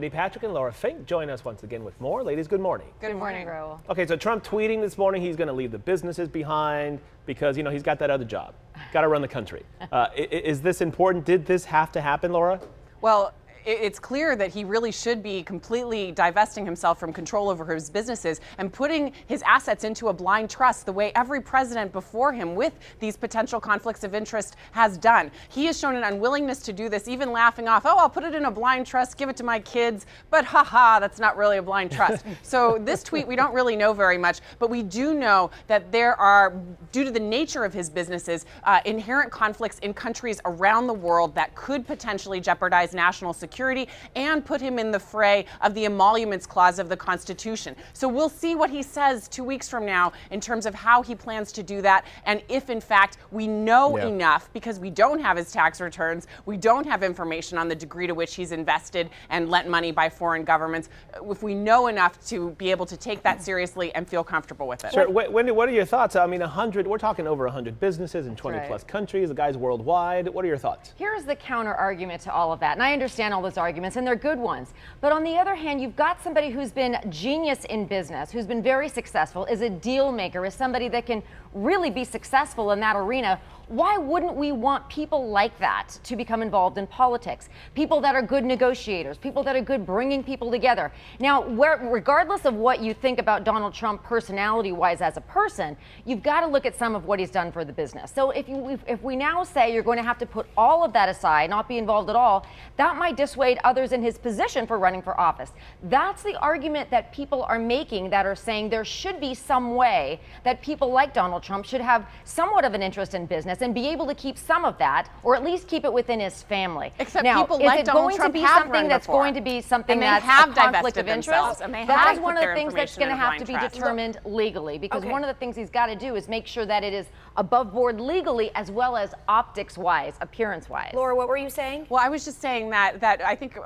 Patrick and Laura Fink join us once again with more. Ladies, good morning. Good morning, Raul. Okay, so Trump tweeting this morning he's going to leave the businesses behind because, you know, he's got that other job. Got to run the country. Is this important? Did this have to happen, Laura? Well, it's clear that he really should be completely divesting himself from control over his businesses and putting his assets into a blind trust the way every president before him with these potential conflicts of interest has done. He has shown an unwillingness to do this, even laughing off, oh, I'll put it in a blind trust, give it to my kids, but haha, that's not really a blind trust. So this tweet, we don't really know very much, but we do know that there are, due to the nature of his businesses, inherent conflicts in countries around the world that could potentially jeopardize national security and put him in the fray of the emoluments clause of the Constitution. So we'll see what he says 2 weeks from now in terms of how he plans to do that, and if in fact we know enough, because we don't have his tax returns, we don't have information on the degree to which he's invested and lent money by foreign governments, if we know enough to be able to take that seriously and feel comfortable with it. Sure. Wendy, what are your thoughts? I mean, we're talking over 100 businesses in 20 plus countries, the guy's worldwide. What are your thoughts? Here's the counter argument to all of that, and I understand all those arguments, and they're good ones. But on the other hand, you've got somebody who's been genius in business, who's been very successful, is a deal maker, is somebody that can really be successful in that arena. Why wouldn't we want people like that to become involved in politics? People that are good negotiators, people that are good bringing people together. Now, regardless of what you think about Donald Trump personality-wise as a person, you've got to look at some of what he's done for the business. So if we now say you're going to have to put all of that aside, not be involved at all, that might dissuade others in his position for running for office. That's the argument that people are making, that are saying there should be some way that people like Donald Trump should have somewhat of an interest in business and be able to keep some of that, or at least keep it within his family. Except now, people like Donald Trump have something that's before. going to be something that's have a conflict of interest? And they that have is one of the things that's going to have to be determined legally, because one of the things he's got to do is make sure that it is above board legally as well as optics-wise, appearance-wise. Laura, what were you saying? Well, I was just saying that I think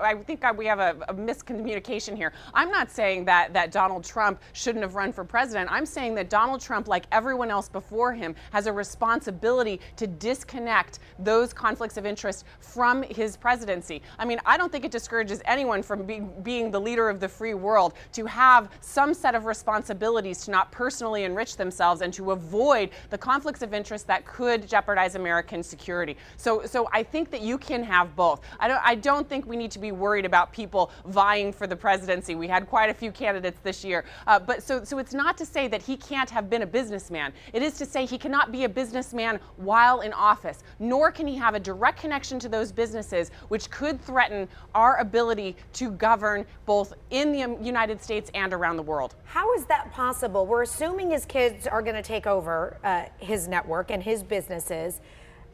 we have a miscommunication here. I'm not saying that Donald Trump shouldn't have run for president. I'm saying that Donald Trump, like everyone else before him, has a responsibility to disconnect those conflicts of interest from his presidency. I mean, I don't think it discourages anyone from being the leader of the free world to have some set of responsibilities to not personally enrich themselves and to avoid the conflicts of interest that could jeopardize American security. So I think that you can have both. I don't think we need to be worried about people vying for the presidency. We had quite a few candidates this year. But so it's not to say that he can't have been a businessman. It is to say he cannot be a businessman while in office, nor can he have a direct connection to those businesses, which could threaten our ability to govern both in the United States and around the world. How is that possible? We're assuming his kids are going to take over his network and his businesses.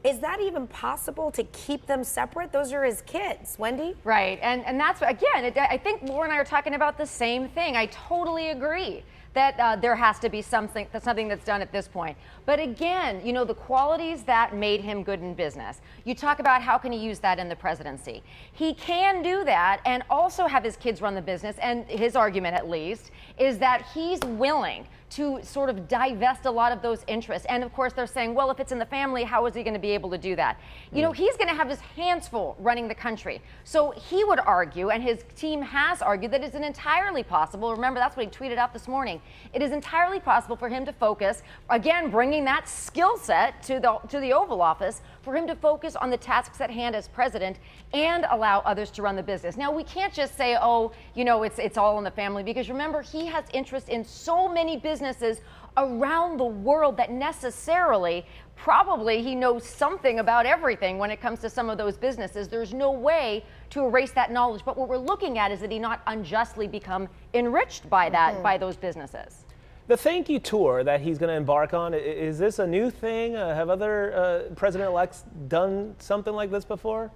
Is that even possible to keep them separate? Those are his kids. Wendy? Right, and that's, again, I think Laura and I are talking about the same thing. I totally agree that there has to be something that's done at this point. But again, you know, the qualities that made him good in business. You talk about how can he use that in the presidency. He can do that and also have his kids run the business, and his argument at least is that he's willing to sort of divest a lot of those interests. And of course they're saying, well, if it's in the family, how is he going to be able to do that? You know, he's going to have his hands full running the country. So he would argue, and his team has argued, that it's entirely possible. Remember, that's what he tweeted out this morning. It is entirely possible for him to focus, again, bringing that skill set to the Oval Office, for him to focus on the tasks at hand as president and allow others to run the business. Now, we can't just say, oh, you know, it's all in the family, because remember, he has interest in so many businesses around the world that necessarily, probably he knows something about everything when it comes to some of those businesses. There's no way to erase that knowledge. But what we're looking at is that he not unjustly become enriched by that, by those businesses. The thank you tour that he's going to embark on, is this a new thing? Have other president-elects done something like this before?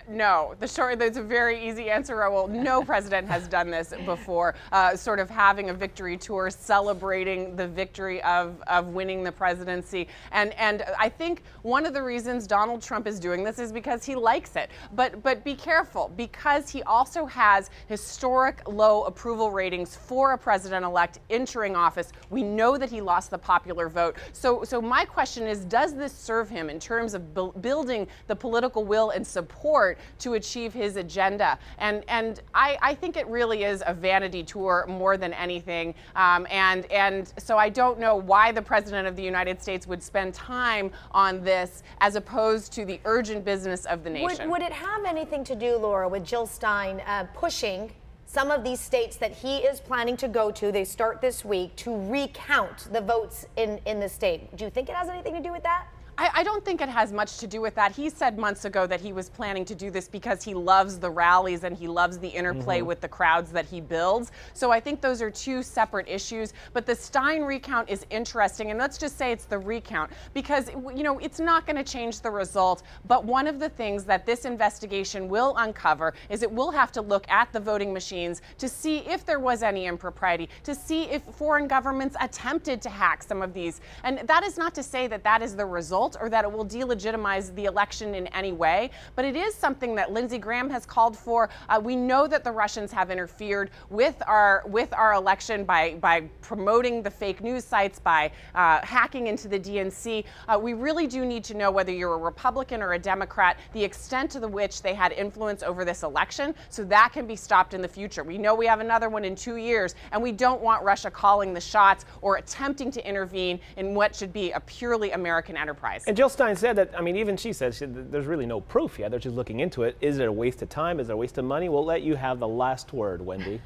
No, there's a very easy answer, Raul. No president has done this before, sort of having a victory tour, celebrating the victory of winning the presidency. And I think one of the reasons Donald Trump is doing this is because he likes it. But be careful, because he also has historic low approval ratings for a president-elect entering office. We know that he lost the popular vote. So my question is, does this serve him in terms of building the political will and support support to achieve his agenda. And I think it really is a vanity tour more than anything. And so I don't know why the President of the United States would spend time on this as opposed to the urgent business of the nation. Would it have anything to do, Laura, with Jill Stein pushing some of these states that he is planning to go to, they start this week, to recount the votes in the state? Do you think it has anything to do with that? I don't think it has much to do with that. He said months ago that he was planning to do this because he loves the rallies and he loves the interplay with the crowds that he builds. So I think those are two separate issues. But the Stein recount is interesting, and let's just say it's the recount because, you know, it's not going to change the result. But one of the things that this investigation will uncover is it will have to look at the voting machines to see if there was any impropriety, to see if foreign governments attempted to hack some of these. And that is not to say that that is the result or that it will delegitimize the election in any way, but it is something that Lindsey Graham has called for. We know that the Russians have interfered with our election by promoting the fake news sites, by hacking into the DNC. We really do need to know whether you're a Republican or a Democrat, the extent to which they had influence over this election, so that can be stopped in the future. We know we have another one in 2 years, and we don't want Russia calling the shots or attempting to intervene in what should be a purely American enterprise. And Jill Stein said that, I mean, even she said there's really no proof yet. They're just looking into it. Is it a waste of time? Is it a waste of money? We'll let you have the last word, Wendy.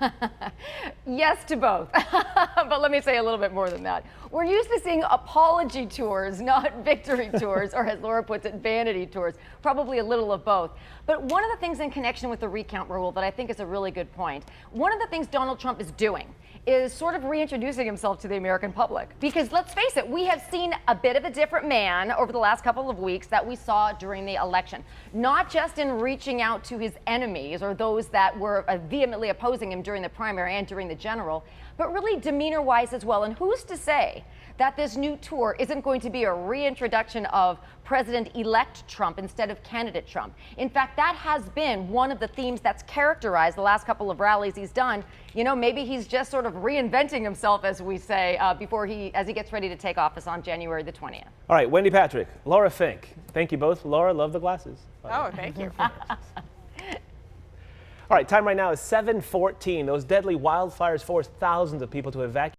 Yes to both. But let me say a little bit more than that. We're used to seeing apology tours, not victory tours, or as Laura puts it, vanity tours. Probably a little of both. But one of the things in connection with the recount rule that I think is a really good point, one of the things Donald Trump is doing is sort of reintroducing himself to the American public. Because let's face it, we have seen a bit of a different man over the last couple of weeks that we saw during the election. Not just in reaching out to his enemies or those that were vehemently opposing him during the primary and during the general, but really demeanor-wise as well. And who's to say that this new tour isn't going to be a reintroduction of President-elect Trump instead of candidate Trump? In fact, that has been one of the themes that's characterized the last couple of rallies he's done. You know, maybe he's just sort of reinventing himself, as we say, as he gets ready to take office on January the 20th. All right, Wendy Patrick, Laura Fink. Thank you both. Laura, love the glasses. Oh, thank you. All right, time right now is 7:14. Those deadly wildfires forced thousands of people to evacuate.